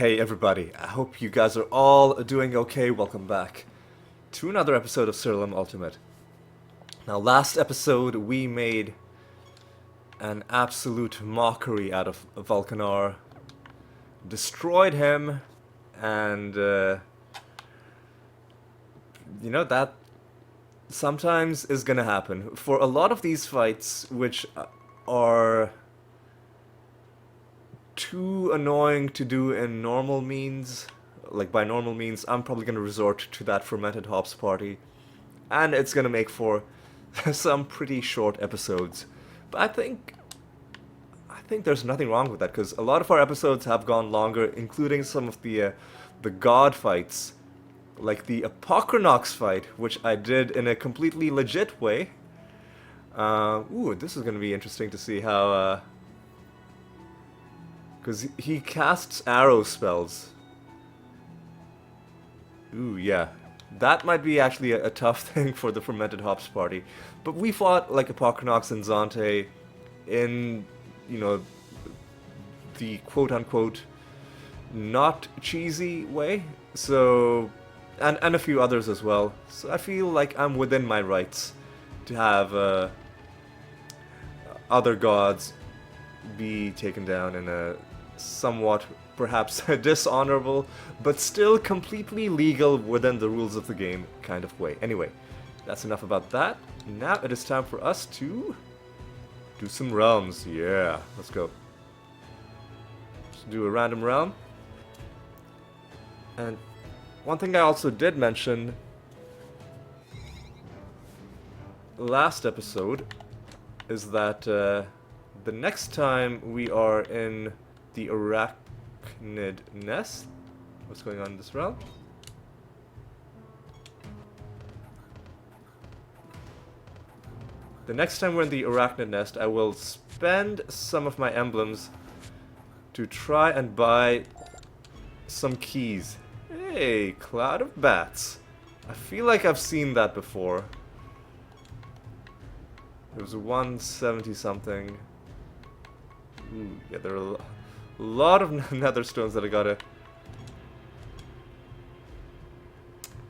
Hey everybody, I hope you guys are all doing okay. Welcome back to another episode of Siralim Ultimate. Now, last episode we made an absolute mockery out of Vulcanar, destroyed him, and that sometimes is gonna happen. For a lot of these fights, which are too annoying to do in normal means, like by normal means, I'm probably gonna resort to that Fermented Hops party, and it's gonna make for some pretty short episodes. But I think there's nothing wrong with that, because a lot of our episodes have gone longer, including some of the god fights, like the Apocrynox fight, which I did in a completely legit way. This is gonna be interesting to see how. Because he casts arrow spells. Ooh, yeah. That might be actually a tough thing for the Fermented Hops party. But we fought like Apocrynox and Zante in, the quote-unquote not cheesy way. So, and a few others as well. So I feel like I'm within my rights to have other gods be taken down in a somewhat, perhaps, dishonorable, but still completely legal within the rules of the game kind of way. Anyway, that's enough about that. Now it is time for us to do some realms. Yeah, let's go. Let's do a random realm. And one thing I also did mention last episode is that the next time we are in the Arachnid Nest. What's going on in this realm? The next time we're in the Arachnid Nest, I will spend some of my emblems to try and buy some keys. Hey, Cloud of Bats. I feel like I've seen that before. It was 170 something. Ooh, yeah, there are a lot of nether stones that I gotta...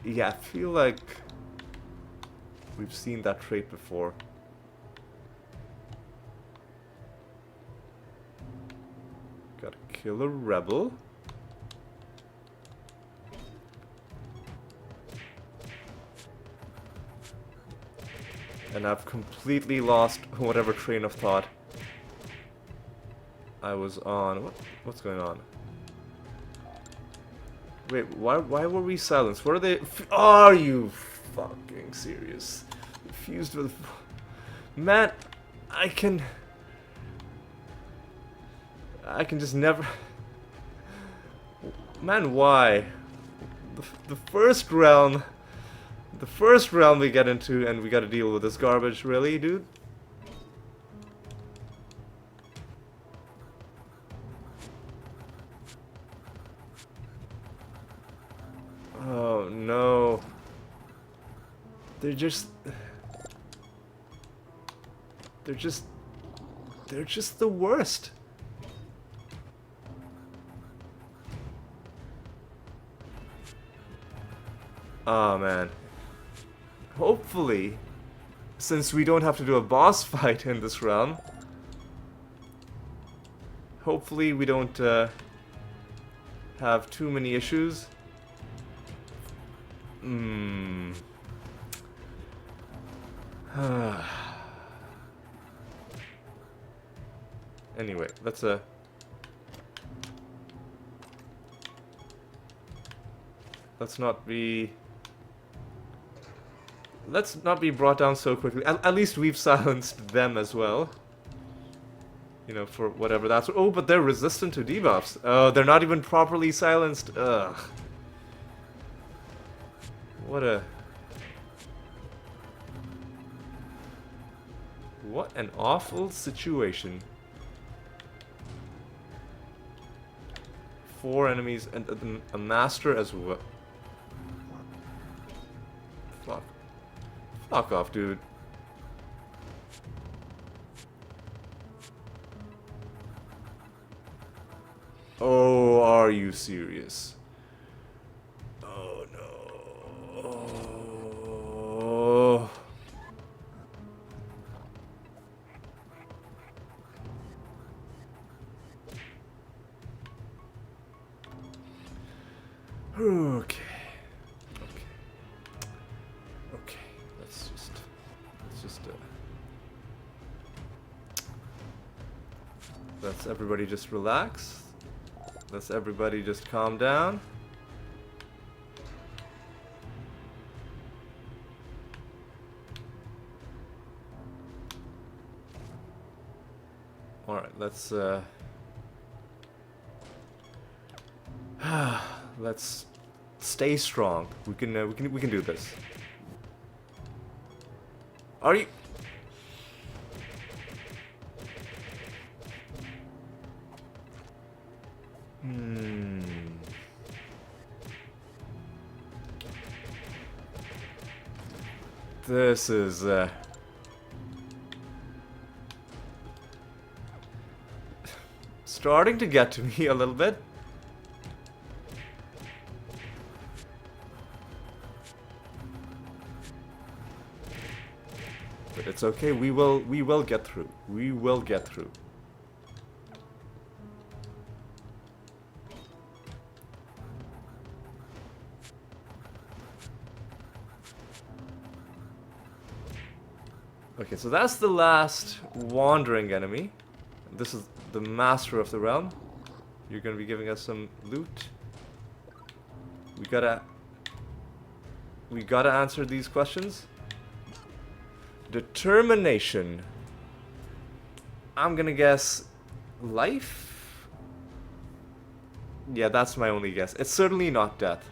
Yeah, I feel like we've seen that trait before. Gotta kill a rebel. And I've completely lost whatever train of thought I was on. What's going on? Wait, why were we silenced? What are they? Are you fucking serious? Fused with... Man, I can just never... Man, why? The first realm... The first realm we get into and we gotta deal with this garbage, really, dude? Oh no. They're just the worst. Oh man. Hopefully, since we don't have to do a boss fight in this realm, hopefully we don't have too many issues. Anyway, let's not be brought down so quickly. At least we've silenced them as well. You know, for whatever that's... Oh, but they're resistant to debuffs. Oh, they're not even properly silenced. Ugh. What an awful situation. 4 enemies and a master as well. Fuck off, dude. Oh, Are you serious? Oh no. Oh. Okay. Okay. Okay. Let's everybody just relax. Let's everybody just calm down. All right, let's stay strong. We can do this. Are you? This is starting to get to me a little bit. But it's okay. We will get through. We will get through. Okay, so that's the last wandering enemy. This is the master of the realm. You're gonna be giving us some loot. We gotta answer these questions. Determination. I'm gonna guess life? Yeah, that's my only guess. It's certainly not death.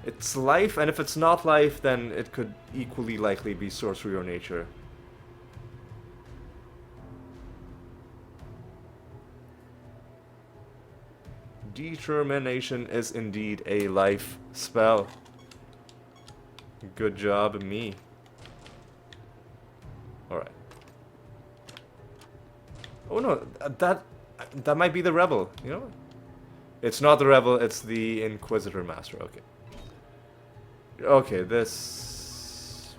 It's life, and if it's not life, then it could equally likely be sorcery or nature. Determination is indeed a life spell. Good job, me. Alright. Oh no, that might be the rebel, you know? It's not the rebel, it's the Inquisitor Master, okay. Okay, this...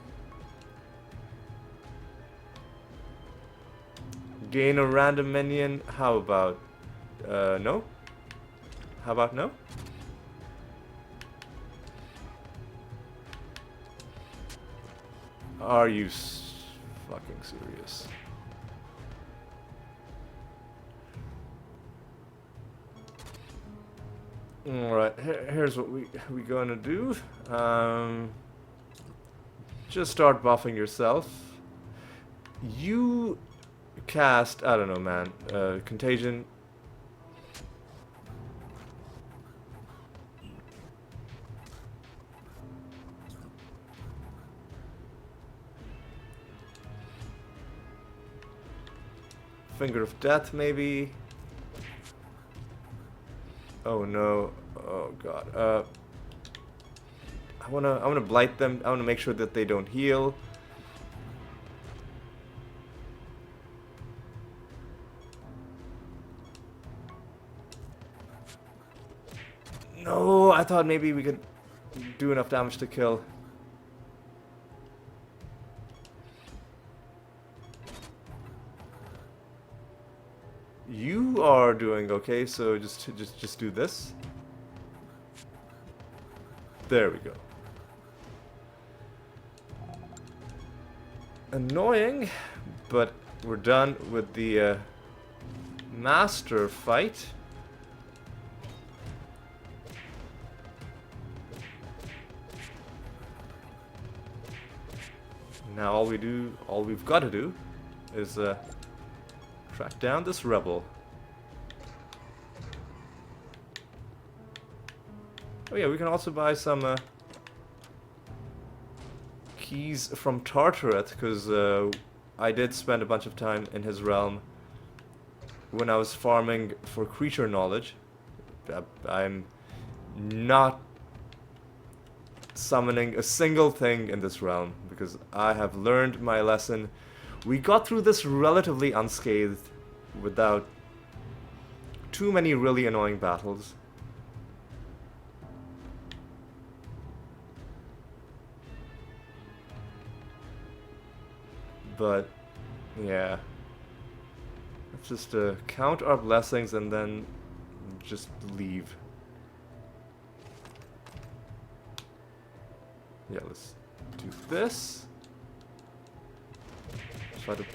Gain a random minion, how about... no? How about no? Are you fucking serious? Alright, here's what we gonna do. Just start buffing yourself. You cast, I don't know, man, Contagion. Finger of Death, maybe. Oh no! Oh god! I wanna blight them. I wanna make sure that they don't heal. No, I thought maybe we could do enough damage to kill. You are doing okay, so just do this. There we go. Annoying, but we're done with the master fight. Now all we've got to do is track down this rebel. Oh yeah, we can also buy some keys from Tartaret, because I did spend a bunch of time in his realm when I was farming for creature knowledge. I'm not summoning a single thing in this realm, because I have learned my lesson. We got through this relatively unscathed, without too many really annoying battles. But, yeah. Let's just count our blessings and then just leave. Yeah, let's do this. Try to...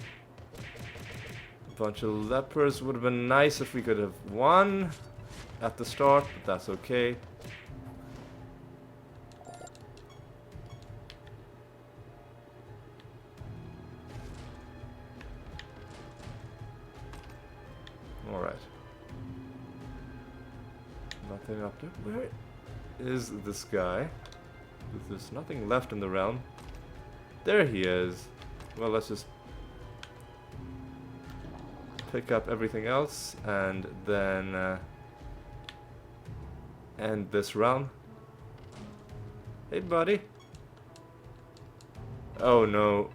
Bunch of lepers. Would have been nice if we could have won at the start, but that's okay. Alright. Nothing up there. Where is this guy? There's nothing left in the realm. There he is. Well, let's just pick up everything else and then end this round. Hey, buddy. Oh, no.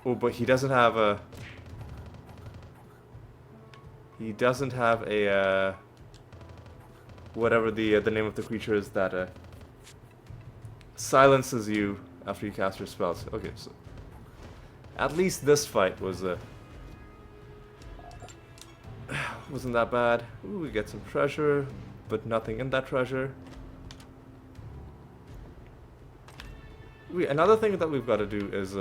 Oh, but he doesn't have a... He doesn't have a, whatever the name of the creature is that silences you after you cast your spells. Okay, so at least this fight was wasn't that bad. Ooh, we get some treasure, but nothing in that treasure. Another thing that we've got to do is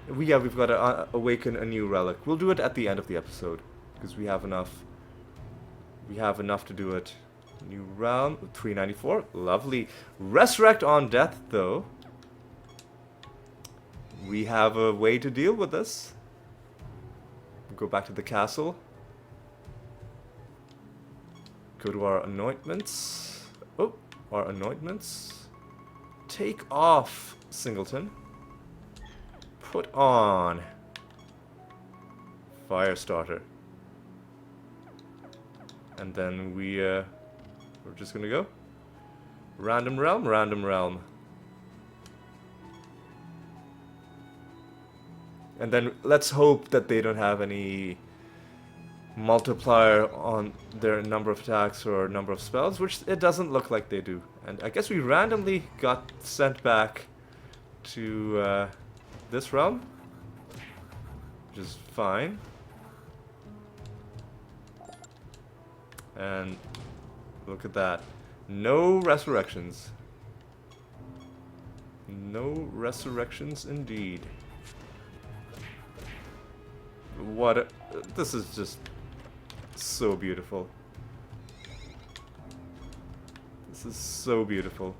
we've got to awaken a new relic. We'll do it at the end of the episode because we have enough. We have enough to do it. New round, 394, lovely. Resurrect on death, though. We have a way to deal with this. Go back to the castle. Go to our anointments. Oh, our anointments. Take off, Singleton. Put on Firestarter. And then we're just gonna go random realm, random realm. And then let's hope that they don't have any multiplier on their number of attacks or number of spells, which it doesn't look like they do. And I guess we randomly got sent back to this realm, which is fine. And look at that. No resurrections. No resurrections indeed. What this is just so beautiful. This is so beautiful.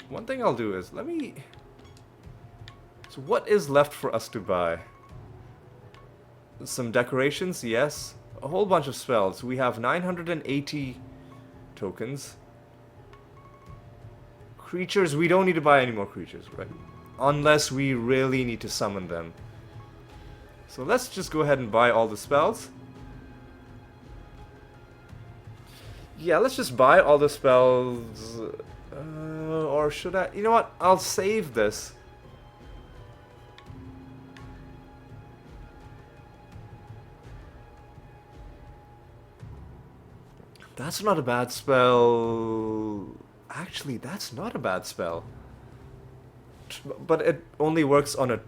One thing I'll do is, so what is left for us to buy? Some decorations, yes. A whole bunch of spells. We have 980 tokens. Creatures, we don't need to buy any more creatures, right? Unless we really need to summon them. So let's just go ahead and buy all the spells. Yeah, let's just buy all the spells. Or should I? You know what? I'll save this. That's not a bad spell. Actually, that's not a bad spell. But it only works on a...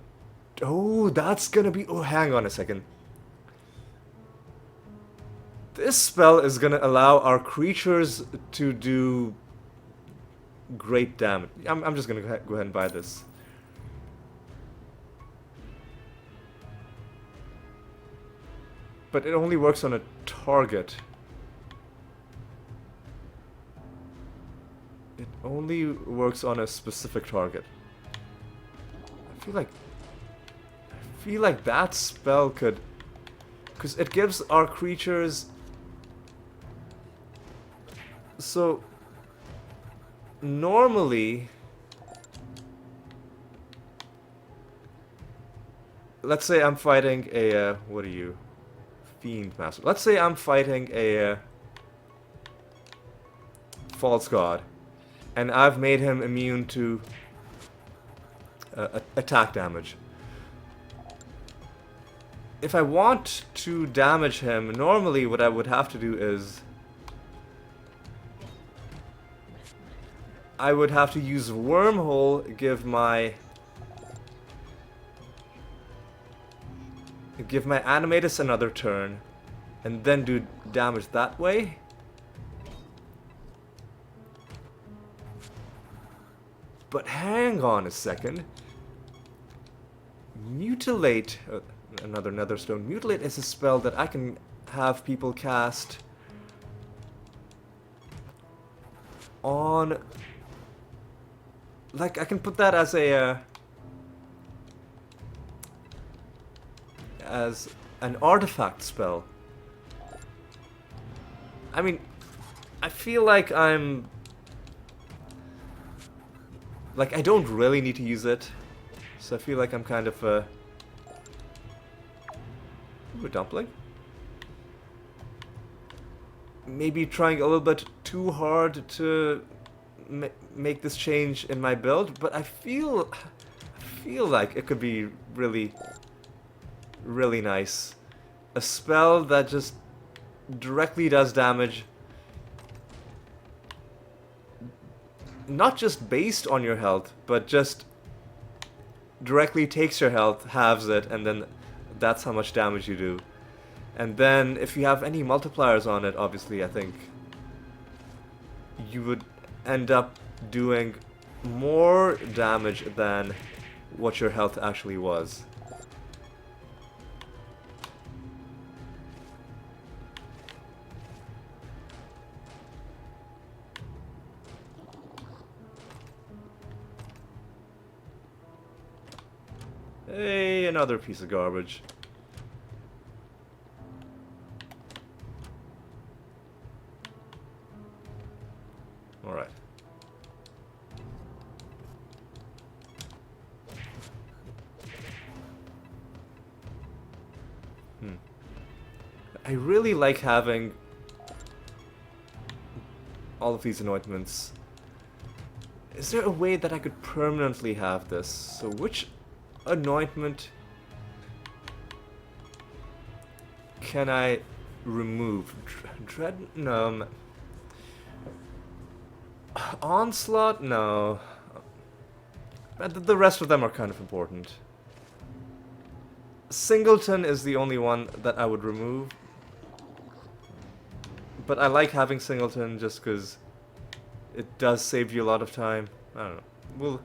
Oh, that's gonna be... Oh, hang on a second. This spell is gonna allow our creatures to do great damage. I'm just gonna go ahead and buy this. But it only works on a target. It only works on a specific target. I feel like that spell could... Because it gives our creatures... So... Normally... Let's say I'm fighting a... what are you? Fiend Master. Let's say I'm fighting a... False God. And I've made him immune to attack damage. If I want to damage him, normally what I would have to do is I would have to use Wormhole, give my Animatus another turn, and then do damage that way. But hang on a second. Mutilate, another Netherstone. Mutilate is a spell that I can have people cast on... Like, I can put that as a... as an artifact spell. I mean, I feel like I'm... Like, I don't really need to use it. So I feel like I'm kind of a... Ooh, a dumpling? Maybe trying a little bit too hard to make this change in my build, but I feel like it could be really nice. A spell that just directly does damage, not just based on your health, but just directly takes your health, halves it, and then that's how much damage you do. And then if you have any multipliers on it, obviously I think you would end up doing more damage than what your health actually was. Hey, another piece of garbage. Alright. I really like having all of these anointments. Is there a way that I could permanently have this? So which anointment can I remove? No. Onslaught? No. The rest of them are kind of important. Singleton is the only one that I would remove. But I like having Singleton just because it does save you a lot of time. I don't know.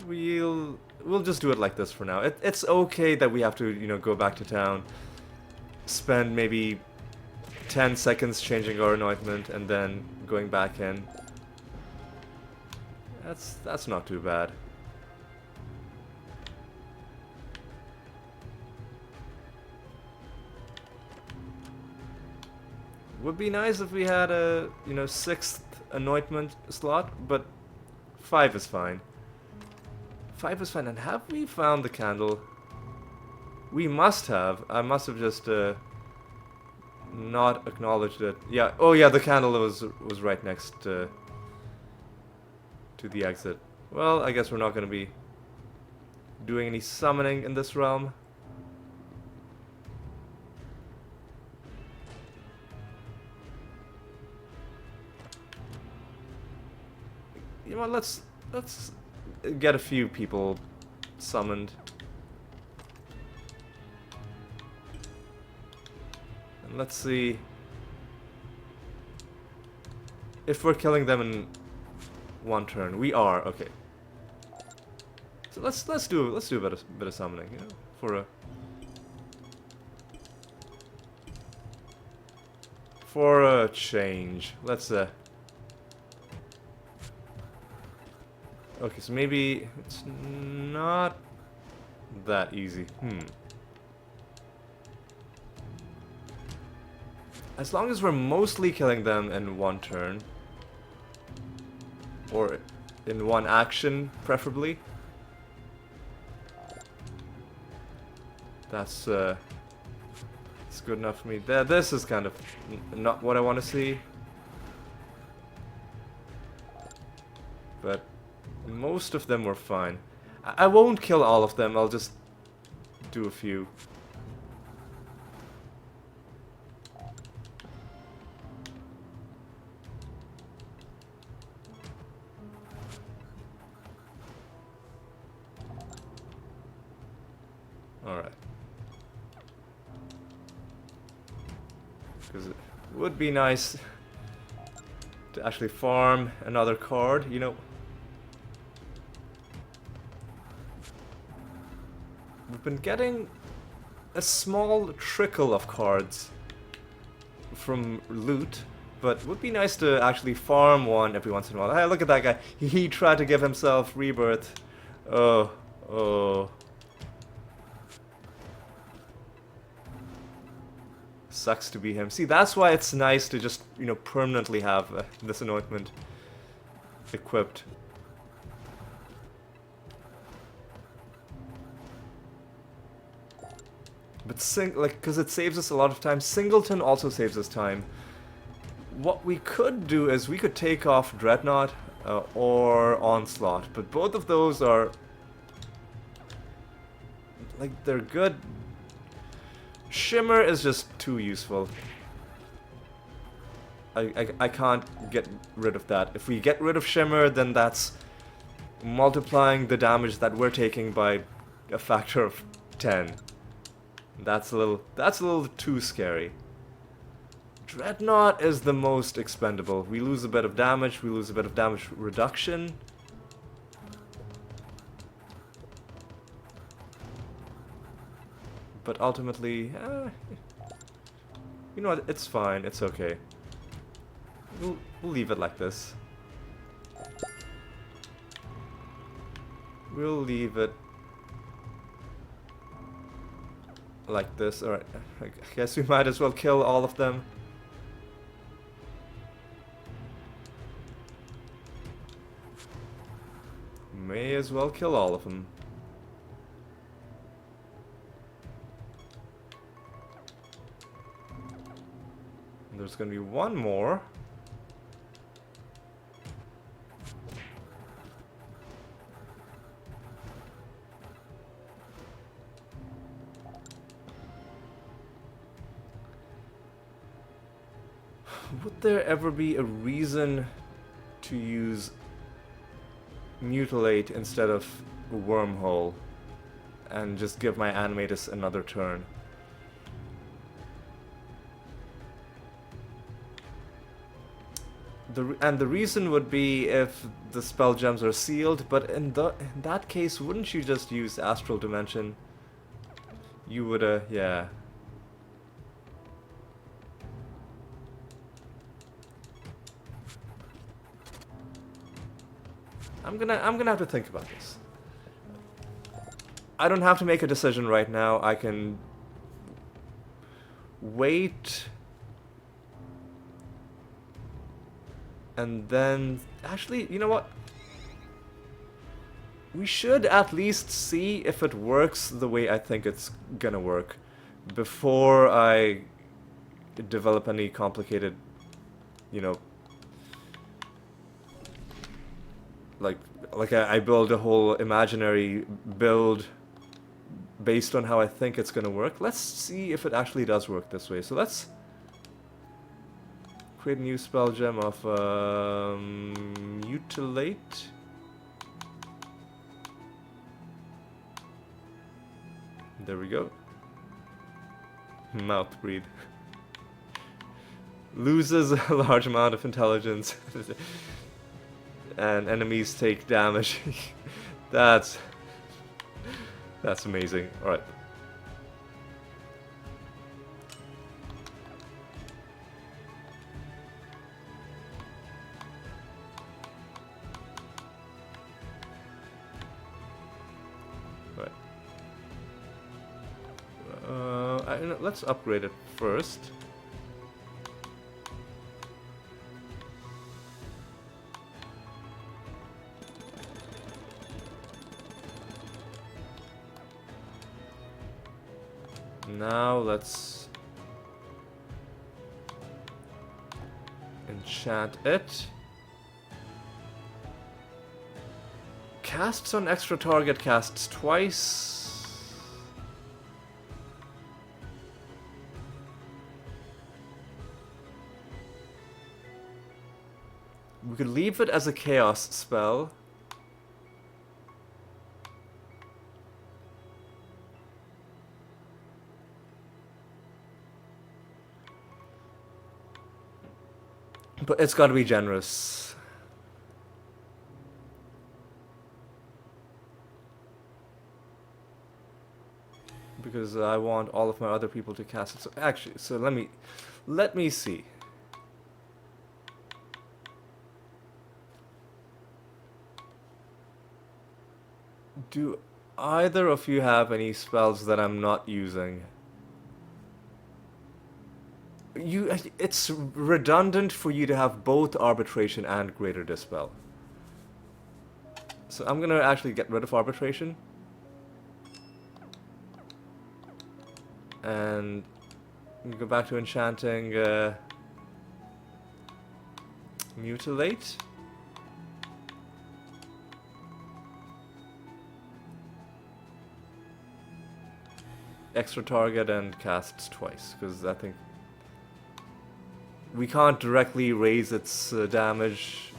We'll just do it like this for now. It's okay that we have to, you know, go back to town, spend maybe 10 seconds changing our anointment, and then going back in. That's not too bad. Would be nice if we had a, you know, 6th anointment slot, but 5 is fine. 5 is fine. And have we found the candle? We must have. I must have just not acknowledged it. Yeah. Oh yeah, the candle was right next to the exit. Well, I guess we're not going to be doing any summoning in this realm. You know what, let's get a few people summoned. And let's see if we're killing them in one turn. We are, okay. So let's do a bit of summoning, you know, for a change. Let's okay, so maybe it's not that easy. As long as we're mostly killing them in one turn, or in one action, preferably. That's it's good enough for me. This is kind of not what I want to see, but most of them were fine. I won't kill all of them, I'll just do a few. Alright. Because it would be nice to actually farm another card, you know. We've been getting a small trickle of cards from loot, but it would be nice to actually farm one every once in a while. Hey, look at that guy. He tried to give himself rebirth. Oh, oh. Sucks to be him. See, that's why it's nice to just, you know, permanently have this anointment equipped. But because it saves us a lot of time. Singleton also saves us time. What we could do is we could take off Dreadnought or Onslaught, but both of those are like they're good. Shimmer is just too useful. I can't get rid of that. If we get rid of Shimmer, then that's multiplying the damage that we're taking by a factor of 10. That's a little too scary. Dreadnought is the most expendable. We lose a bit of damage, we lose a bit of damage reduction. But ultimately, you know what, it's fine, it's okay. We'll leave it like this. We'll leave it like this. Alright, I guess we might as well kill all of them. May as well kill all of them. There's gonna be one more. Would there ever be a reason to use Mutilate instead of Wormhole and just give my Animatus another turn? The reason would be if the spell gems are sealed, but in that case, wouldn't you just use Astral Dimension? You would, yeah. I'm gonna have to think about this. I don't have to make a decision right now. I can wait. And then, actually, you know what? We should at least see if it works the way I think it's gonna work before I develop any complicated, you know, like I build a whole imaginary build based on how I think it's gonna work. Let's see if it actually does work this way. So let's create a new spell gem of Mutilate. There we go. Mouth breathe. Loses a large amount of intelligence. And enemies take damage. That's amazing. Alright. Let's upgrade it first. Now let's enchant it. Casts on extra target casts twice. We could leave it as a chaos spell. But it's got to be generous. Because I want all of my other people to cast it. So actually, so let me see. Do either of you have any spells that I'm not using? It's redundant for you to have both Arbitration and Greater Dispel. So I'm gonna actually get rid of Arbitration. And go back to enchanting Mutilate. Extra target and casts twice, because I think we can't directly raise its damage.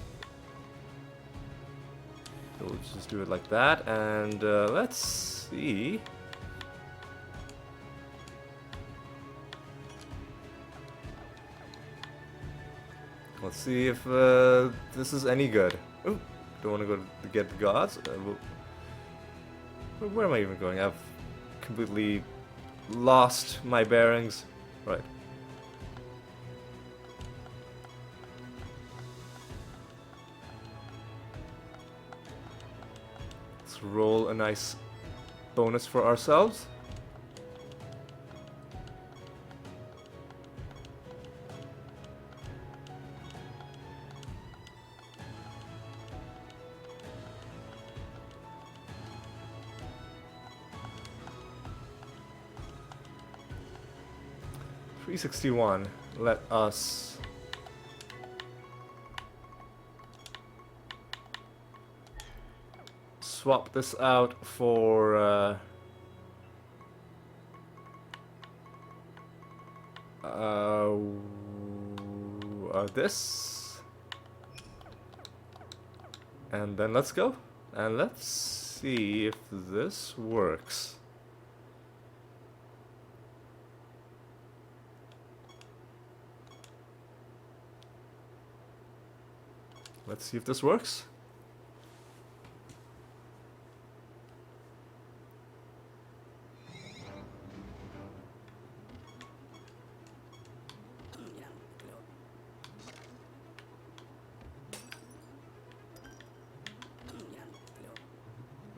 So we'll just do it like that, and let's see. Let's see if this is any good. Oh, don't want to go to get the gods. Where am I even going? I've completely lost my bearings. Right. Let's roll a nice bonus for ourselves. $361. Let us swap this out for this, and then let's go and let's see if this works. Let's see if this works.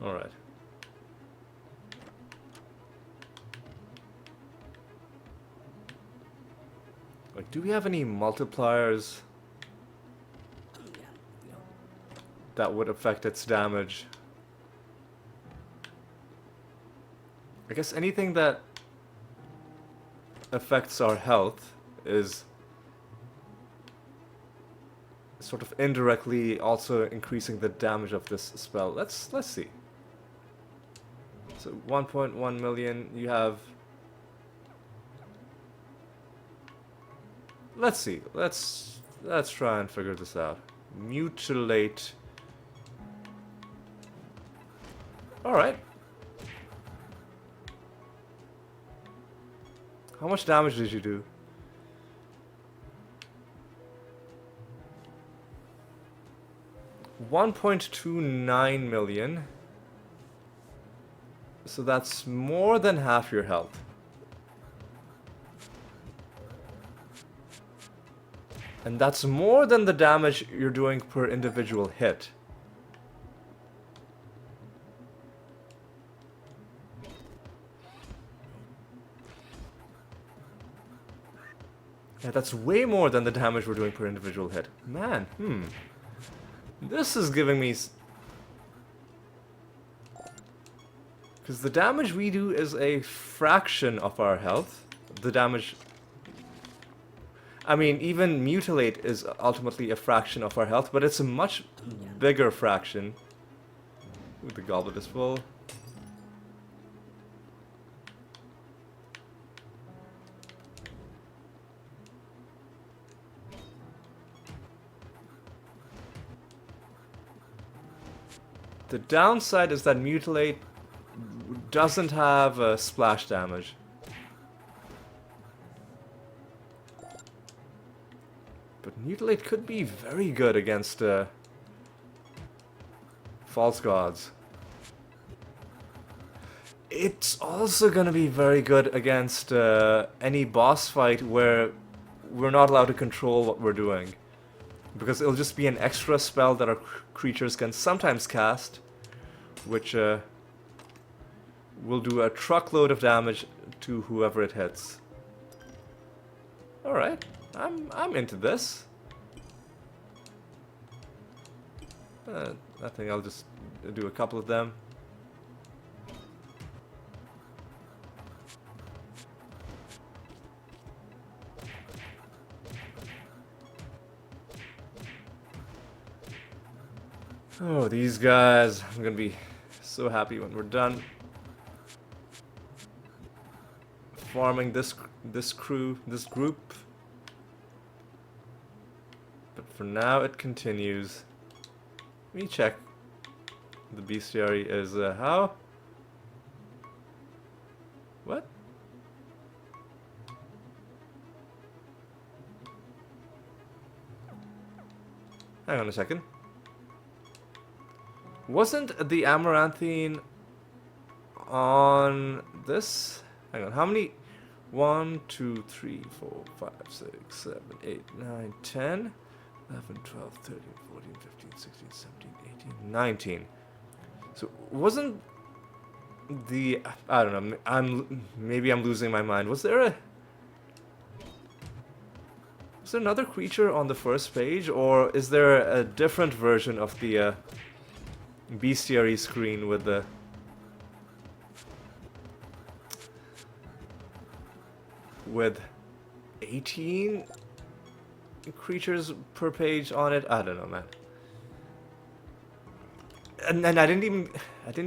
All right. Like, do we have any multipliers that would affect its damage? I guess anything that affects our health is sort of indirectly also increasing the damage of this spell. Let's see. So 1.1 million, you have... Let's see. Let's try and figure this out. Mutilate. Alright. How much damage did you do? $1.29 million. So that's more than half your health. And that's more than the damage you're doing per individual hit. Yeah, that's way more than the damage we're doing per individual hit. Man, this is giving me... Because the damage we do is a fraction of our health. The damage... I mean, even Mutilate is ultimately a fraction of our health, but it's a much bigger fraction. The goblet is full. The downside is that Mutilate doesn't have splash damage. But Mutilate could be very good against False Gods. It's also gonna be very good against any boss fight where we're not allowed to control what we're doing. Because it'll just be an extra spell that our creatures can sometimes cast, which will do a truckload of damage to whoever it hits. Alright, I'm into this. I think I'll just do a couple of them. Oh, these guys. I'm gonna be so happy when we're done farming this group. But for now, it continues. Let me check. The bestiary is how? What? Hang on a second. Wasn't the Amaranthine on this? Hang on, how many? 1, 2, 3, 4, 5, 6, 7, 8, 9, 10, 11, 12, 13, 14, 15, 16, 17, 18, 19. So wasn't the... I don't know, maybe I'm losing my mind. Was there another creature on the first page, or is there a different version of the bestiary screen with the... with 18 creatures per page on it? I don't know, man. And I didn't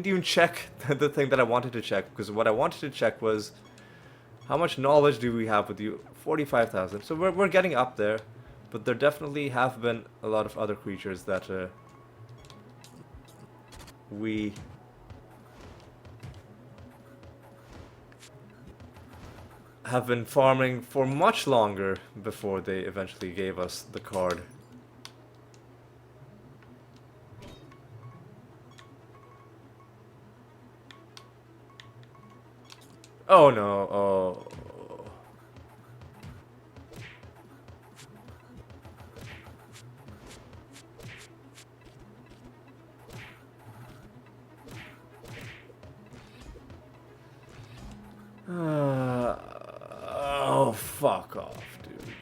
even check the thing that I wanted to check, because what I wanted to check was how much knowledge do we have with you? 45,000. So we're getting up there, but there definitely have been a lot of other creatures that we have been farming for much longer before they eventually gave us the card. Oh no, oh. Oh, fuck off, dude.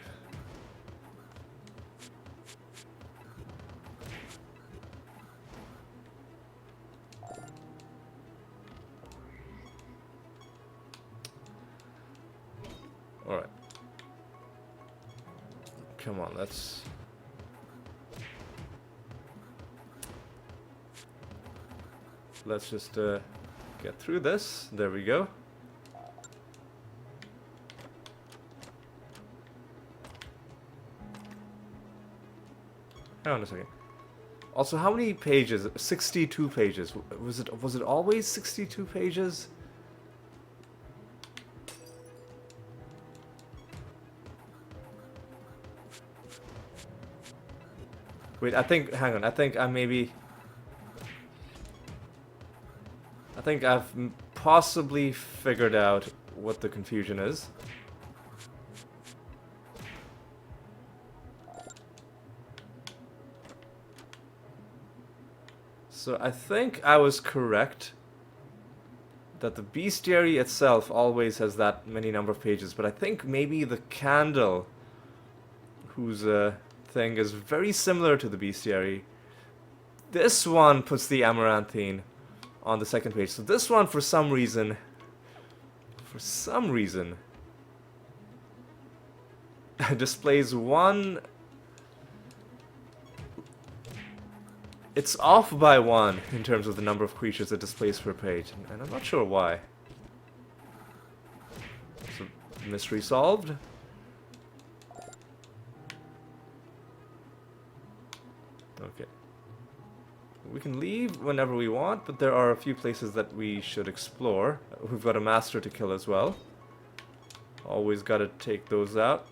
Alright. Come on, let's just get through this. There we go. Hang on a second. Also, how many pages? 62 pages. Was it always 62 pages? Wait, hang on, I think I've possibly figured out what the confusion is. So I think I was correct that the bestiary itself always has that many number of pages, but I think maybe the candle, whose thing is very similar to the bestiary, this one puts the Amaranthine on the second page. So this one, for some reason, displays one... It's off by 1 in terms of the number of creatures it displays per page, and I'm not sure why. So, mystery solved. Okay. We can leave whenever we want, but there are a few places that we should explore. We've got a master to kill as well. Always gotta take those out.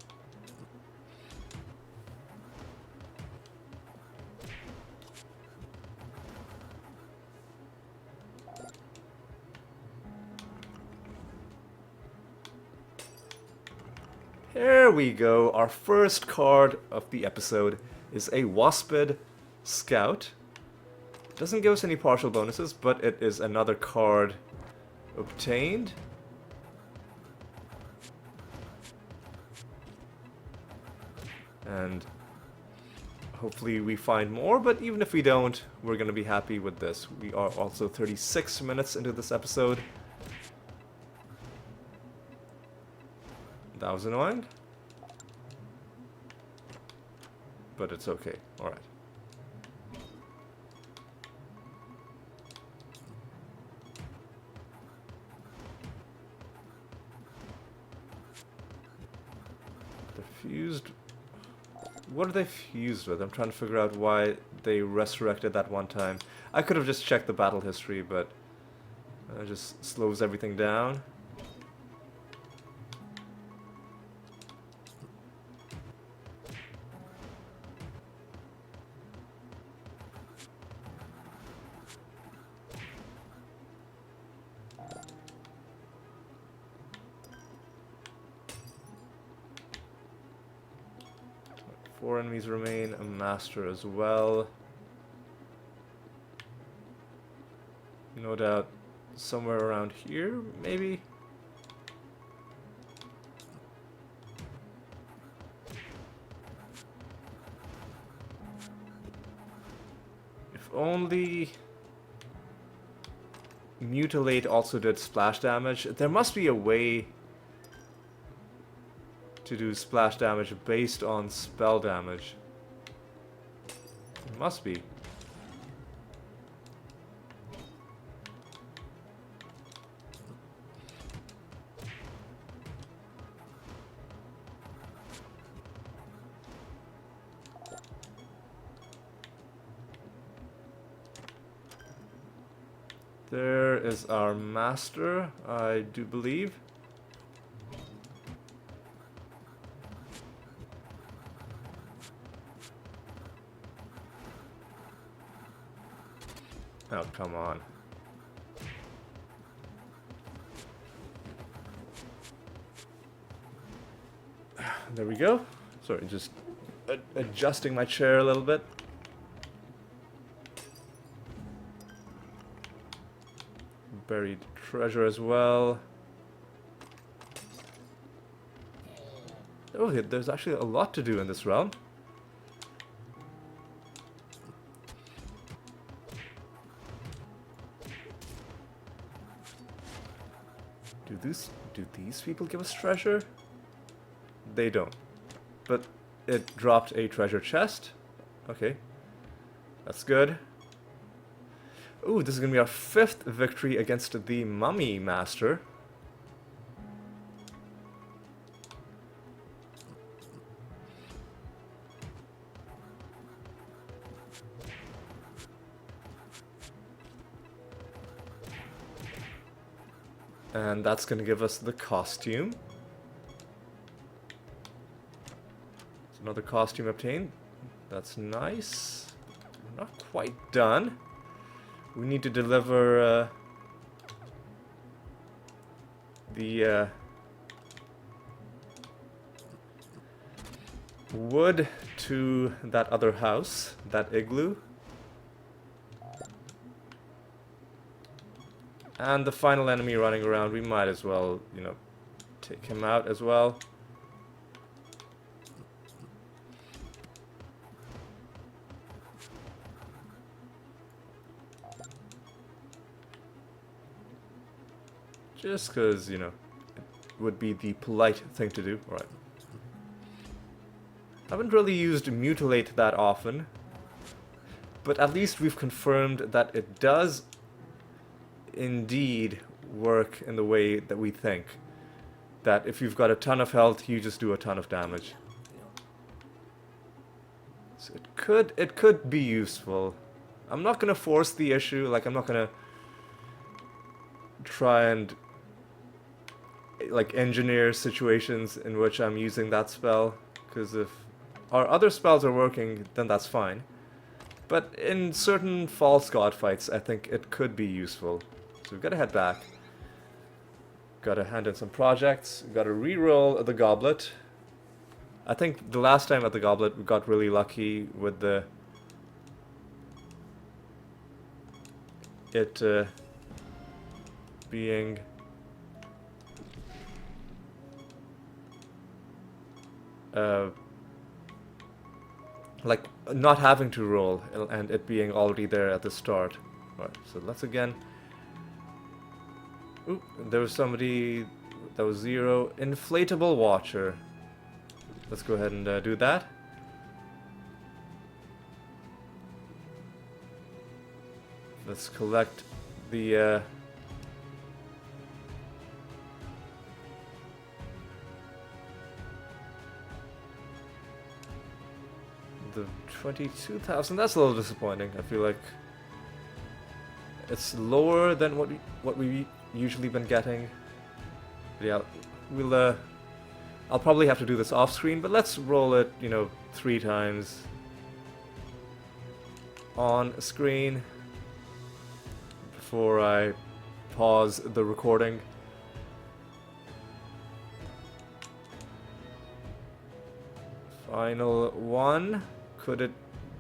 There we go. Our first card of the episode is a Waspid Scout. Doesn't give us any partial bonuses, but it is another card obtained. And hopefully we find more, but even if we don't, we're going to be happy with this. We are also 36 minutes into this episode. That was annoying. But it's okay. Alright. They're fused. What are they fused with? I'm trying to figure out why they resurrected that one time. I could have just checked the battle history, but it just slows everything down. Four enemies remain, a master as well. No doubt somewhere around here, maybe? If only Mutilate also did splash damage. There must be a way to do splash damage based on spell damage. It must be. There is our master, I do believe. Oh, come on. There we go. Sorry, just adjusting my chair a little bit. Buried treasure as well. Oh, there's actually a lot to do in this realm. Do these people give us treasure? They don't. But it dropped a treasure chest. Okay. That's good. Ooh, this is gonna be our 5th victory against the Mummy Master. And that's going to give us the costume. It's another costume obtained. That's nice. We're not quite done. We need to deliver the wood to that other house, that igloo. And the final enemy running around, we might as well, you know, take him out as well. Just because, you know, it would be the polite thing to do. Alright. Haven't really used Mutilate that often. But at least we've confirmed that it does indeed work in the way that we think. That if you've got a ton of health, you just do a ton of damage. So it could be useful. I'm not gonna force the issue, like I'm not gonna try and like engineer situations in which I'm using that spell, because if our other spells are working, then that's fine. But in certain false god fights, I think it could be useful. So we've got to head back. Got to hand in some projects. Got to re-roll the goblet. I think the last time at the goblet we got really lucky with the being like not having to roll and it being already there at the start. Right, so let's again. Ooh, there was somebody that was 0. Inflatable Watcher. Let's go ahead and do that. Let's collect the the 22,000. That's a little disappointing. I feel like it's lower than what we usually been getting. But yeah, we'll I'll probably have to do this off screen, but let's roll it, you know, 3 times on screen before I pause the recording. Final one. Could it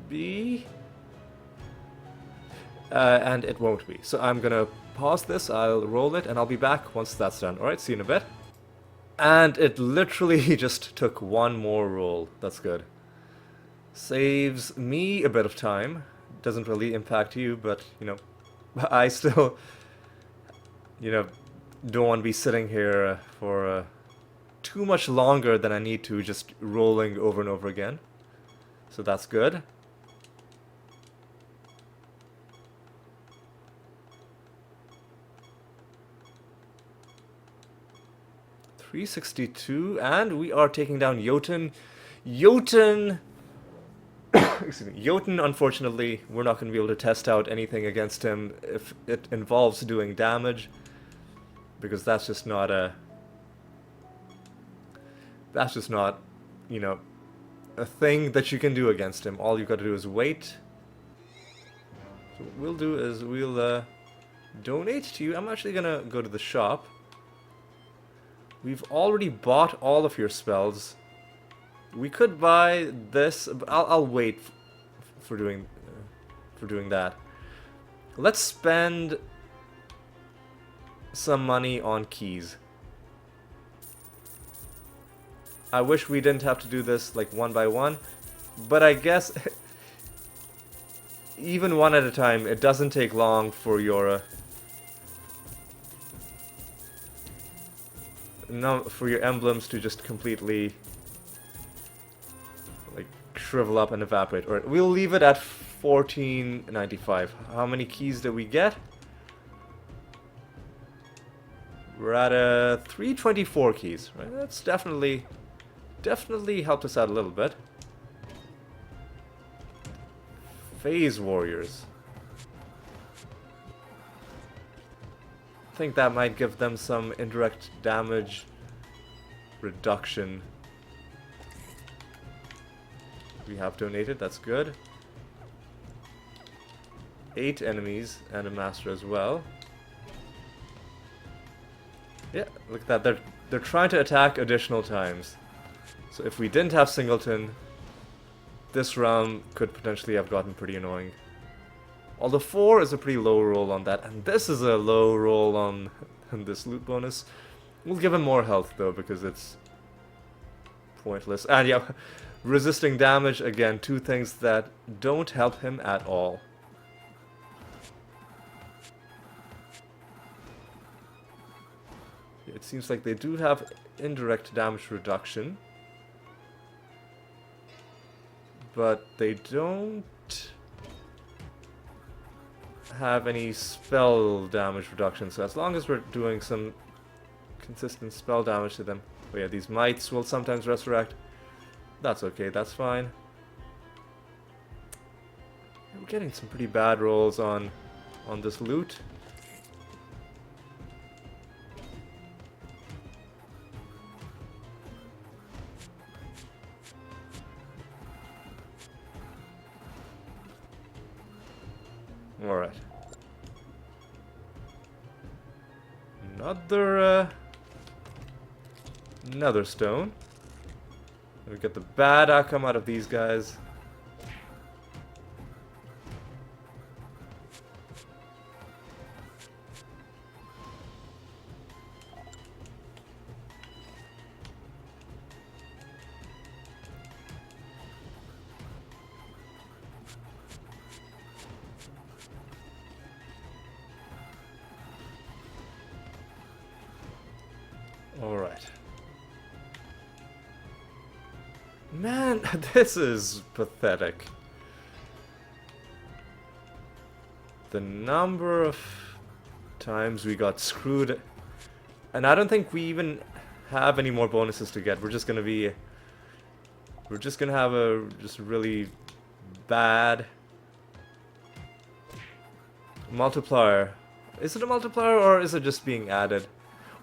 be? And it won't be. So I'm gonna pause this, I'll roll it, and I'll be back once that's done. Alright, see you in a bit. And it literally just took one more roll. That's good. Saves me a bit of time. Doesn't really impact you, but, you know, I still, you know, don't want to be sitting here for too much longer than I need to, just rolling over and over again. So that's good. $362, and we are taking down Jotun. Jotun, excuse me, Jotun, unfortunately, we're not going to be able to test out anything against him if it involves doing damage, because that's just not, you know, a thing that you can do against him. All you've got to do is wait. So what we'll do is we'll donate to you. I'm actually going to go to the shop. We've already bought all of your spells. We could buy this, but I'll wait for doing that. Let's spend some money on keys. I wish we didn't have to do this like one by one, but I guess even one at a time, it doesn't take long for your for your emblems to just completely like shrivel up and evaporate. Alright, we'll leave it at 1495. How many keys did we get? We're at 324 keys, right? That's definitely helped us out a little bit. Phase Warriors. I think that might give them some indirect damage reduction. We have donated, that's good. 8 enemies and a master as well. Yeah, look at that. They're trying to attack additional times. So if we didn't have Singleton, this round could potentially have gotten pretty annoying. Although 4 is a pretty low roll on that, and this is a low roll on this loot bonus. We'll give him more health though, because it's pointless. And yeah, resisting damage, again, 2 things that don't help him at all. It seems like they do have indirect damage reduction, but they don't have any spell damage reduction, so as long as we're doing some consistent spell damage to them. But yeah, these mites will sometimes resurrect. That's okay, that's fine. We're getting some pretty bad rolls on this loot. Alright. Another stone. We get the bad outcome out of these guys. Alright. Man, this is pathetic. The number of times we got screwed. And I don't think we even have any more bonuses to get. We're just gonna have a just really bad multiplier. Is it a multiplier or is it just being added?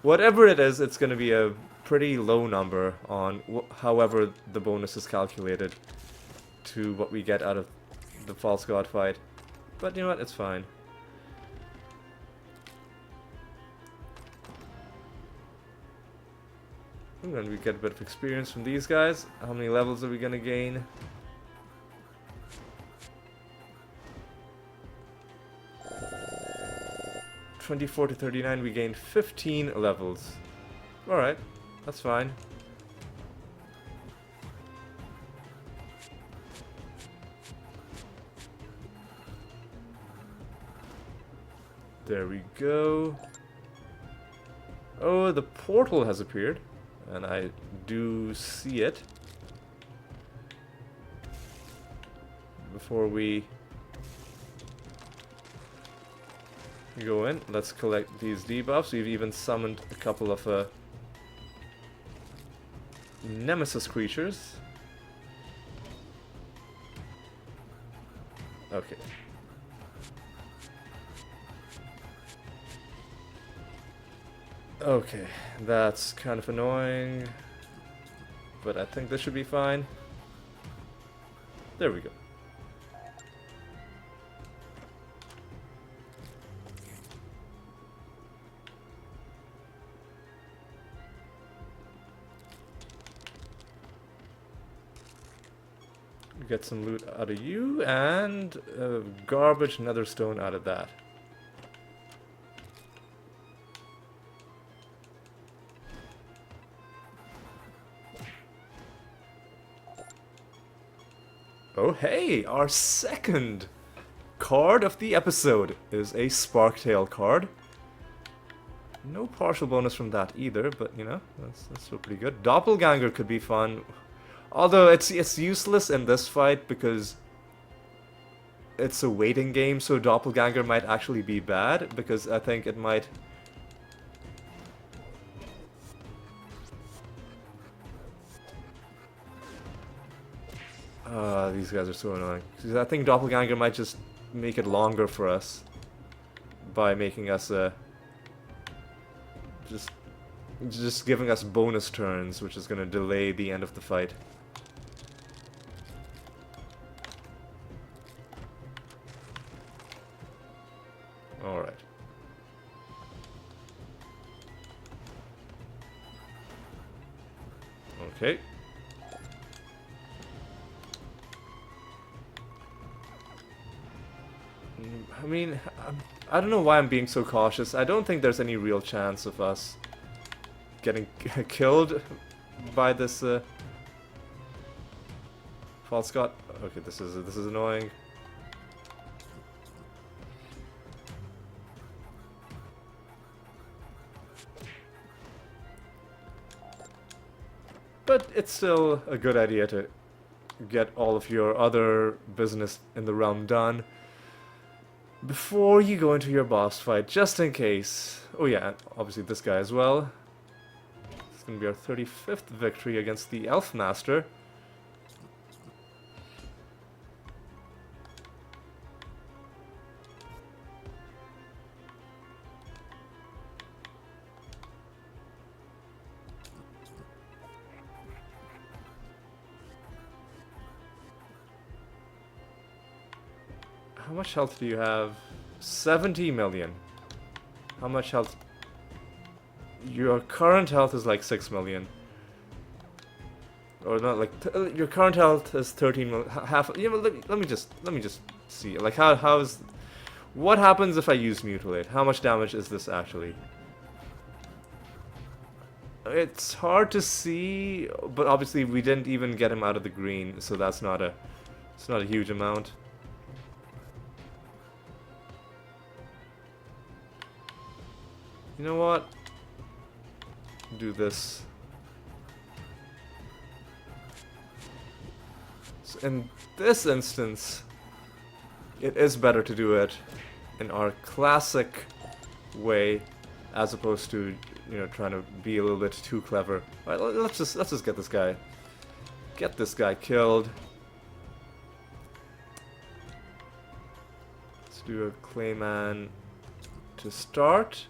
Whatever it is, it's going to be a pretty low number on however the bonus is calculated to what we get out of the false god fight. But you know what, it's fine. And then we get a bit of experience from these guys. How many levels are we going to gain? (24 to 39), we gained 15 levels. Alright, that's fine. There we go. Oh, the portal has appeared. And I do see it. Before we go in, let's collect these debuffs. We've even summoned a couple of nemesis creatures. Okay. Okay, that's kind of annoying, but I think this should be fine. There we go. Get some loot out of you, and garbage nether stone out of that. Oh hey, our second card of the episode is a Sparktail card. No partial bonus from that either, but you know, that's still pretty good. Doppelganger could be fun. Although it's useless in this fight because it's a waiting game, so Doppelganger might actually be bad, because I think it might... these guys are so annoying. Because I think Doppelganger might just make it longer for us by making us just giving us bonus turns, which is going to delay the end of the fight. Alright. Okay. I mean, I don't know why I'm being so cautious. I don't think there's any real chance of us getting killed by this false god. Okay, this is annoying. But it's still a good idea to get all of your other business in the realm done Before you go into your boss fight, just in case. Oh yeah, obviously this guy as well. It's gonna be our 35th victory against the Elf Master. How much health do you have? 70 million. How much health? Your current health is like 6 million. Or not, like your current health is 13 million. Half. You know, let me just see. Like how is? What happens if I use mutilate? How much damage is this actually? It's hard to see, but obviously we didn't even get him out of the green, so that's not a. It's not a huge amount. You know what? Do this. So in this instance, it is better to do it in our classic way, as opposed to, you know, trying to be a little bit too clever. All right, let's just get this guy. Get this guy killed. Let's do a Clayman to start.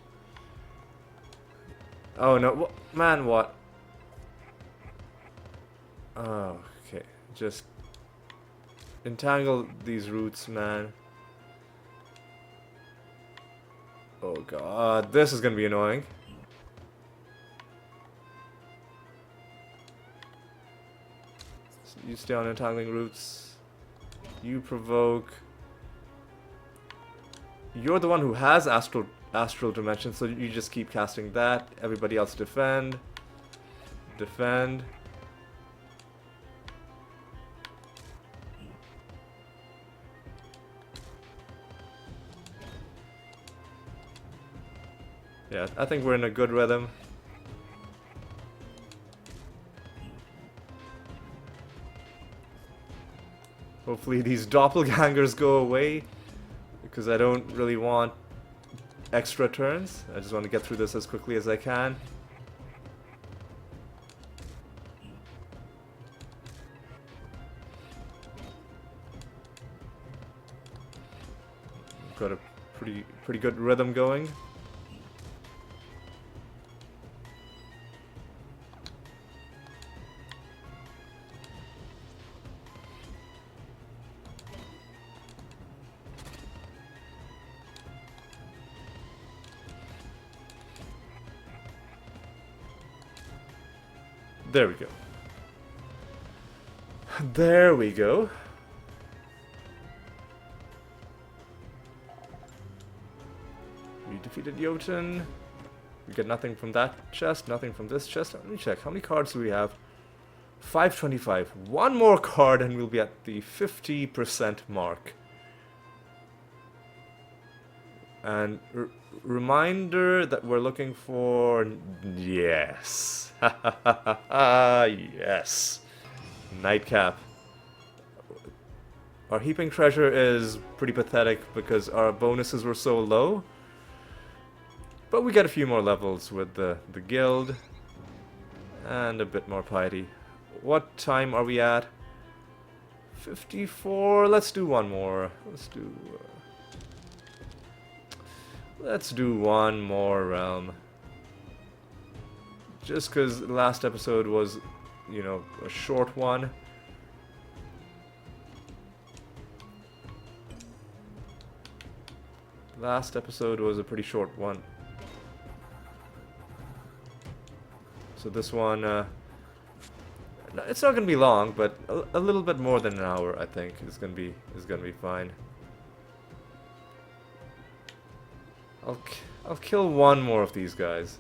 Oh no, man, what? Oh, okay, just entangle these roots, man. Oh god, this is gonna be annoying. So you stay on entangling roots. You provoke. You're the one who has astral dimension, so you just keep casting that. Everybody else defend. Defend. Yeah, I think we're in a good rhythm. Hopefully these doppelgangers go away, because I don't really want extra turns. I just want to get through this as quickly as I can. Got a pretty good rhythm going. There we go. There we go. We defeated Jotun. We get nothing from that chest, nothing from this chest. Let me check. How many cards do we have? 525. One more card and we'll be at the 50% mark. And reminder that we're looking for... Yes. Yes. Nightcap. Our heaping treasure is pretty pathetic because our bonuses were so low. But we get a few more levels with the guild. And a bit more piety. What time are we at? 54. Let's do one more. Let's do one more realm. Just because the last episode was, you know, a short one. Last episode was a pretty short one. So this one, it's not gonna be long, but a little bit more than an hour, I think, is gonna be fine. I'll kill one more of these guys,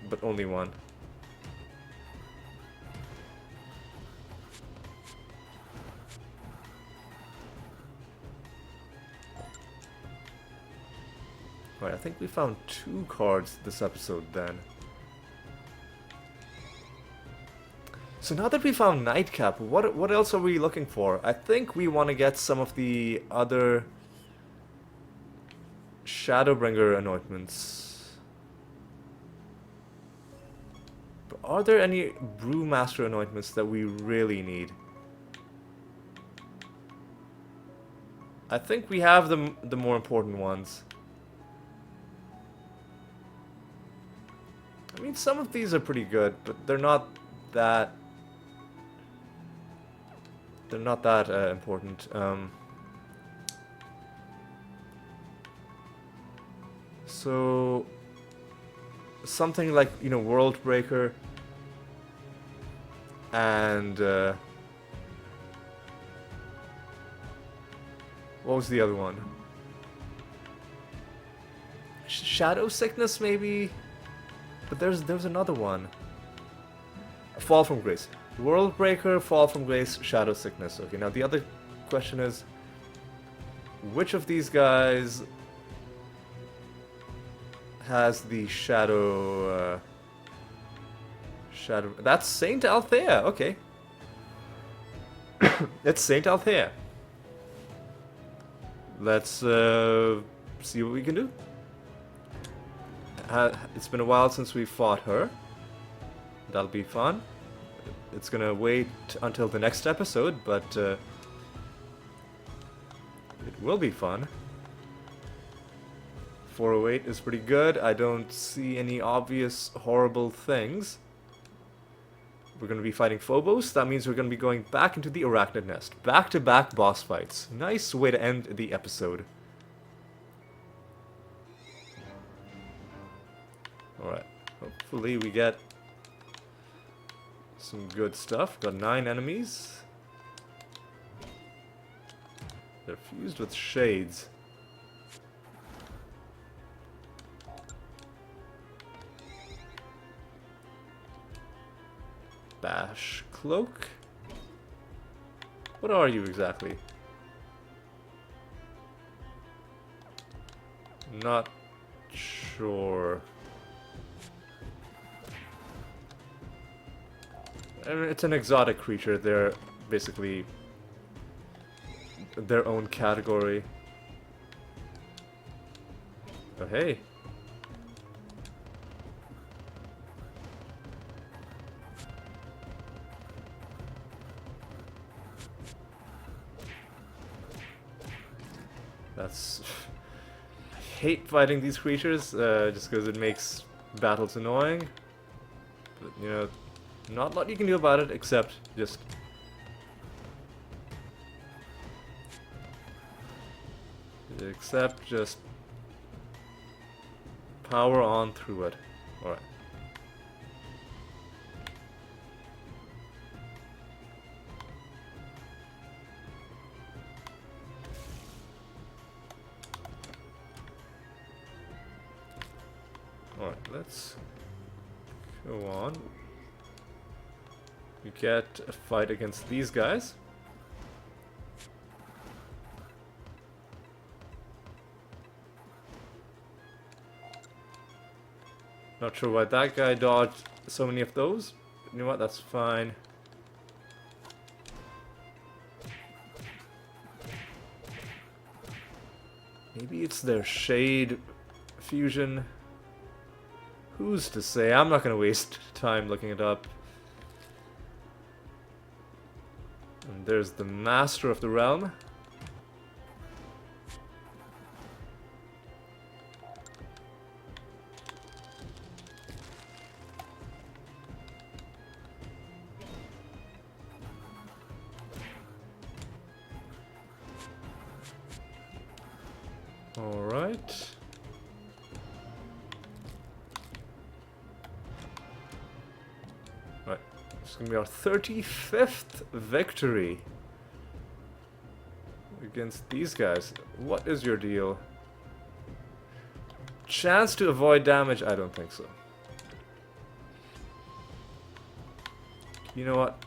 but only one. Right, I think we found 2 cards this episode then. So now that we found Nightcap, what else are we looking for? I think we want to get some of the other Shadowbringer anointments. But are there any Brewmaster anointments that we really need? I think we have the more important ones. I mean, some of these are pretty good, but they're not that important. So something like, you know, World Breaker and what was the other one? Shadow Sickness, maybe? But there's another one. Fall from Grace. World Breaker, Fall from Grace, Shadow Sickness. Okay, now the other question is, which of these guys has the shadow? That's Saint Althea. Okay, it's Saint Althea. Let's see what we can do. It's been a while since we fought her. That'll be fun. It's gonna wait until the next episode, but it will be fun. 408 is pretty good. I don't see any obvious horrible things. We're gonna be fighting Phobos. That means we're gonna be going back into the Arachnid Nest. Back-to-back boss fights. Nice way to end the episode. Alright. Hopefully we get some good stuff. Got 9 enemies. They're fused with shades. Bash Cloak? What are you exactly? Not sure. I mean, it's an exotic creature. They're basically their own category. Oh, hey. That's... I hate fighting these creatures, just because it makes battles annoying. But, you know, not a lot you can do about it, except just... power on through it. Alright. Alright, let's go on. We get a fight against these guys. Not sure why that guy dodged so many of those. But you know what, that's fine. Maybe it's their shade fusion. Who's to say? I'm not gonna waste time looking it up. And there's the Master of the Realm. Alright. Right. It's gonna be our 35th victory against these guys. What is your deal? Chance to avoid damage? I don't think so. You know what?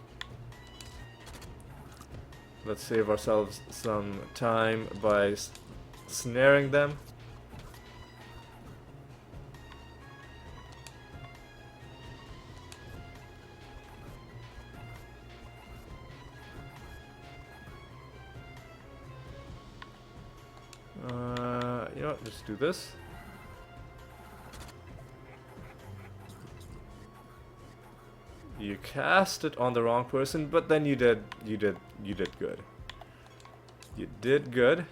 Let's save ourselves some time by snaring them. You know what? what? Just do this. You cast it on the wrong person, but then you did good. You did good.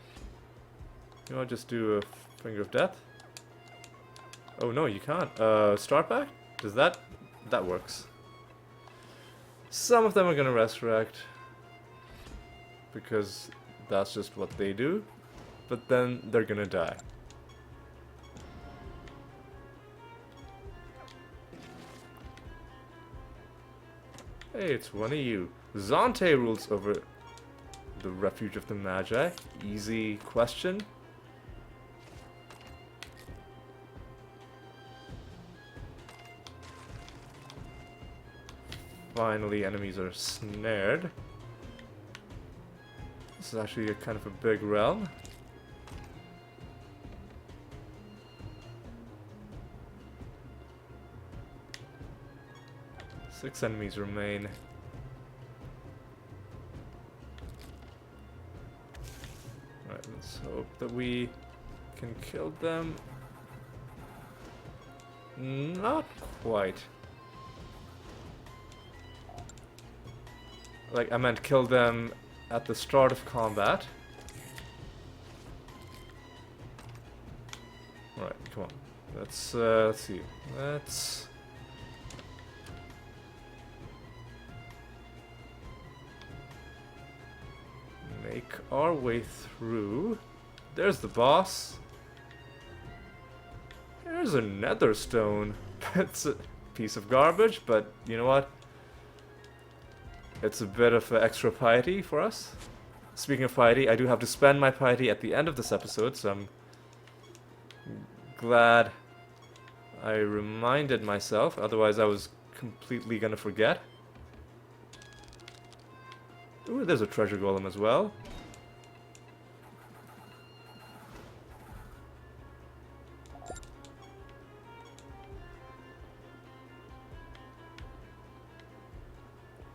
You know what? Just do a Finger of Death. Oh no, you can't. Start back? Does that works? Some of them are gonna resurrect because that's just what they do, but then they're gonna die. Hey, it's one of you. Zante rules over the Refuge of the Magi. Easy question. Finally, enemies are snared. This is actually a kind of a big realm. Six enemies remain. Alright, let's hope that we can kill them. Not quite. Like, I meant kill them at the start of combat. Alright, come on. Let's see. Let's... make our way through. There's the boss. Here's a nether stone. It's a piece of garbage, but you know what? It's a bit of extra piety for us. Speaking of piety, I do have to spend my piety at the end of this episode, so I'm glad I reminded myself, otherwise I was completely gonna forget. Ooh, there's a treasure golem as well.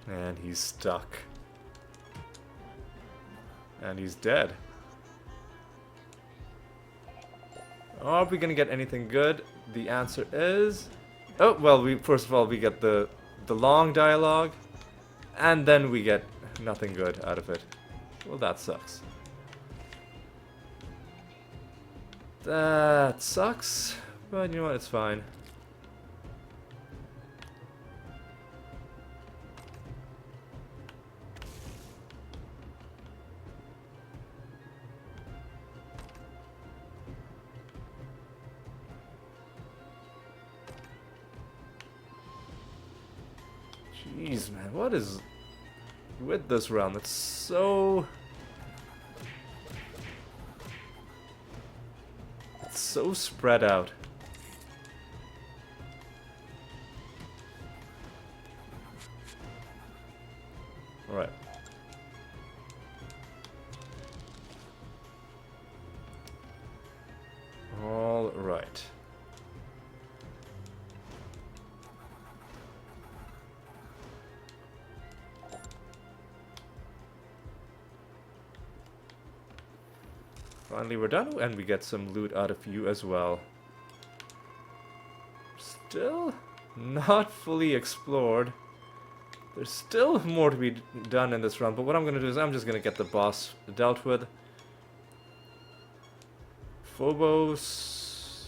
And he's stuck. And he's dead. Are we gonna get anything good? The answer is... oh, well, first of all, we get the long dialogue. And then we get nothing good out of it. Well, that sucks. That sucks. But you know what? It's fine. Jeez, man, what is with this round? It's so... it's so spread out. Alright. Alright. Finally we're done, and we get some loot out of you as well. Still not fully explored. There's still more to be done in this run, but what I'm going to do is I'm just going to get the boss dealt with. Phobos...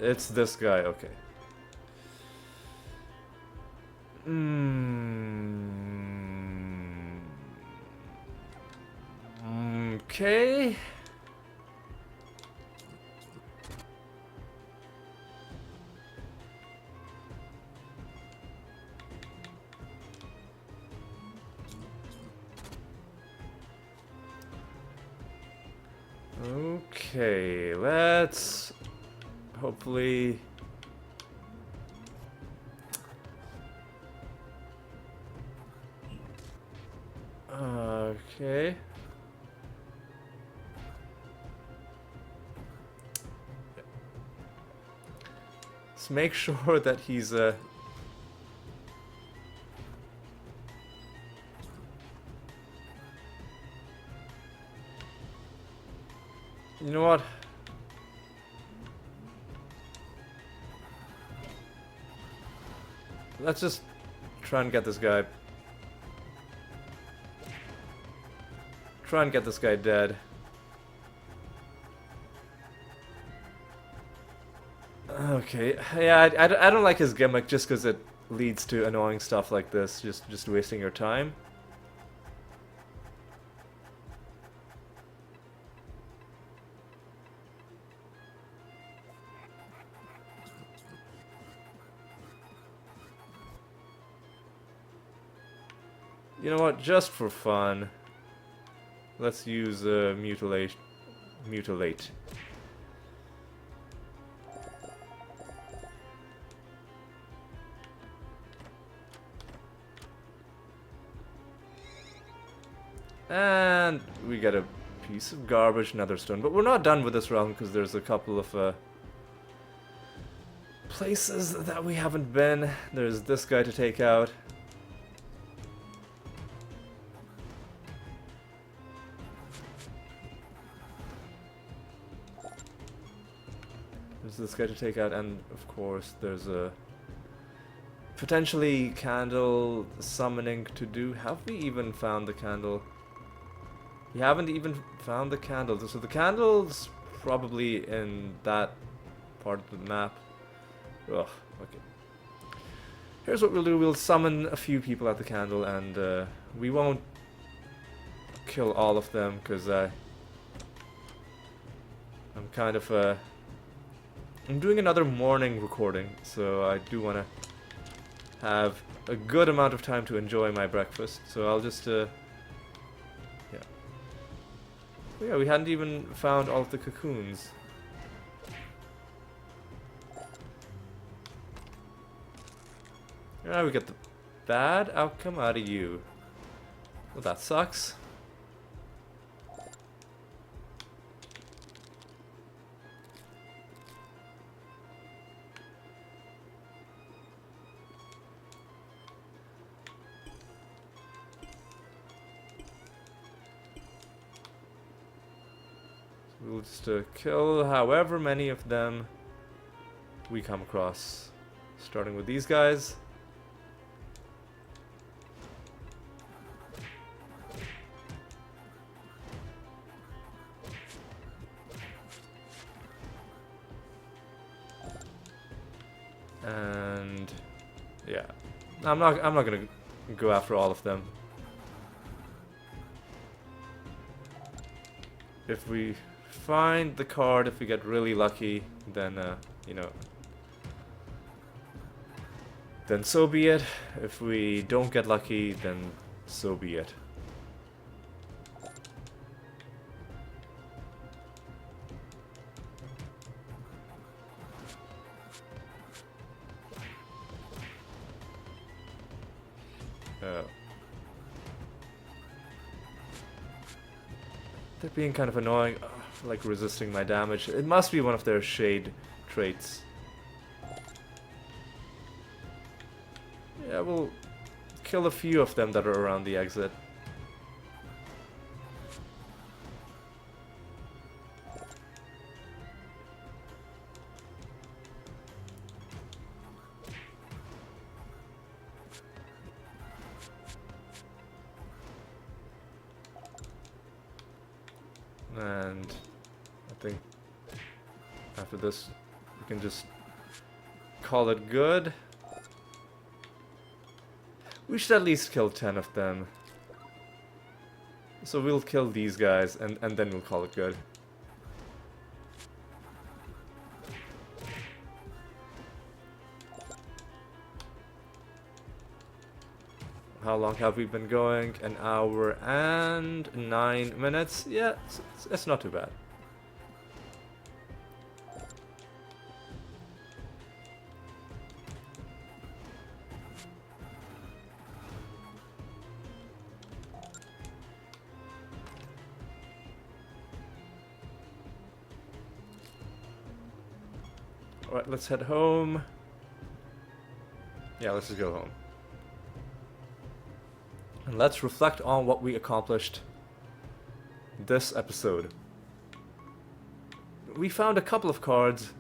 it's this guy, okay. Okay... okay, let's hopefully... okay. Let's make sure that he's you know what? let's just try and get this guy. Try and get this guy dead. Okay, yeah, I don't like his gimmick just because it leads to annoying stuff like this, just wasting your time. You know what, just for fun, let's use mutilate. And we get a piece of garbage, nether stone. But we're not done with this realm because there's a couple of places that we haven't been. There's this guy to take out. There's this guy to take out, and of course there's a potentially candle summoning to do. Have we even found the candle? We haven't even found the candle. So the candle's probably in that part of the map. Ugh, okay. Here's what we'll do. We'll summon a few people at the candle, and we won't kill all of them, because I'm kind of... I'm doing another morning recording, so I do want to have a good amount of time to enjoy my breakfast. So I'll just... yeah. Oh, yeah, we hadn't even found all of the cocoons. Yeah, we get the bad outcome out of you. Well, that sucks. We'll just kill however many of them we come across. Starting with these guys. And yeah, I'm not gonna go after all of them. If we find the card, if we get really lucky, then you know, then so be it. If we don't get lucky, then so be it. They're being kind of annoying, like resisting my damage. It must be one of their shade traits. Yeah, we'll kill a few of them that are around the exit. And I think after this we can just call it good. We should at least kill 10 of them. So we'll kill these guys and then we'll call it good. How long have we been going? An hour and 9 minutes. Yeah, it's not too bad. Alright, let's head home. Yeah, let's just go home. And let's reflect on what we accomplished this episode. We found a couple of cards.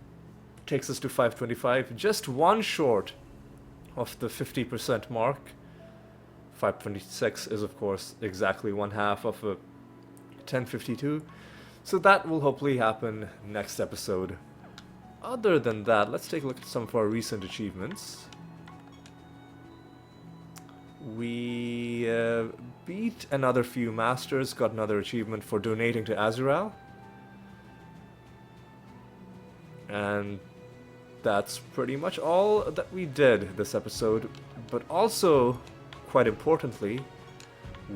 Takes us to 525. Just one short of the 50% mark. 526 is of course exactly one half of a 1052. So that will hopefully happen next episode. Other than that, let's take a look at some of our recent achievements. We beat another few masters, got another achievement for donating to Azural. And that's pretty much all that we did this episode. But also, quite importantly,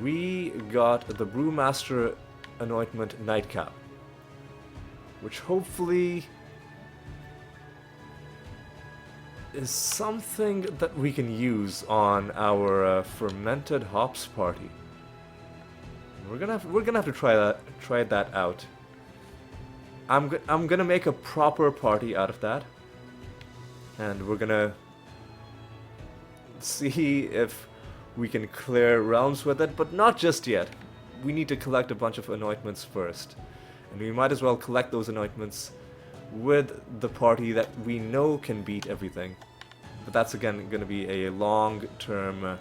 we got the Brewmaster Anointment Nightcap, which hopefully is something that we can use on our Fermented Hops party. We're gonna have to try that out. I'm gonna make a proper party out of that, and we're gonna see if we can clear realms with it, but not just yet. We need to collect a bunch of anointments first, and we might as well collect those anointments with the party that we know can beat everything. But that's again going to be a long-term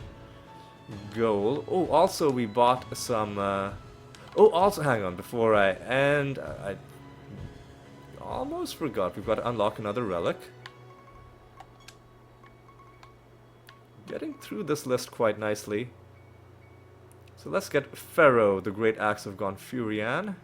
goal. Oh, also we bought some... Oh, also, hang on, before I end, I almost forgot. We've got to unlock another relic. Getting through this list quite nicely. So let's get Pharaoh, the Great Axe of Gonfurian.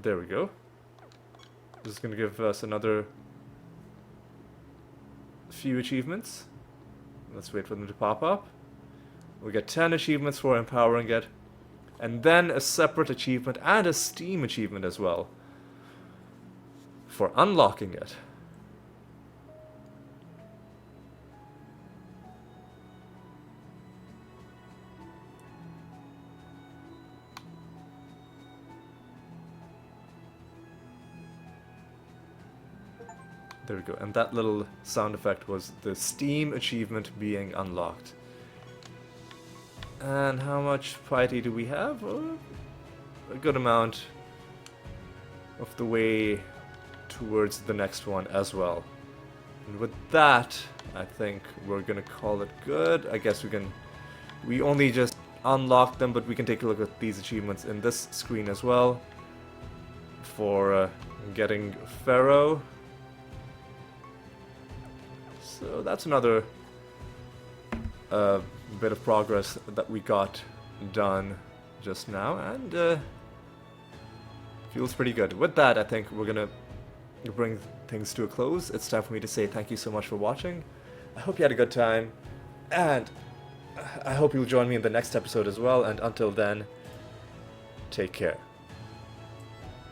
There we go. This is going to give us another few achievements. Let's wait for them to pop up. We get 10 achievements for empowering it, and then a separate achievement and a Steam achievement as well for unlocking it. There we go, and that little sound effect was the Steam achievement being unlocked. And how much piety do we have? A good amount of the way towards the next one as well. And with that, I think we're gonna call it good. I guess we only just unlocked them, but we can take a look at these achievements in this screen as well. For getting Pharaoh. So that's another bit of progress that we got done just now, and feels pretty good. With that, I think we're gonna bring things to a close. It's time for me to say thank you so much for watching. I hope you had a good time, and I hope you'll join me in the next episode as well, and until then, take care.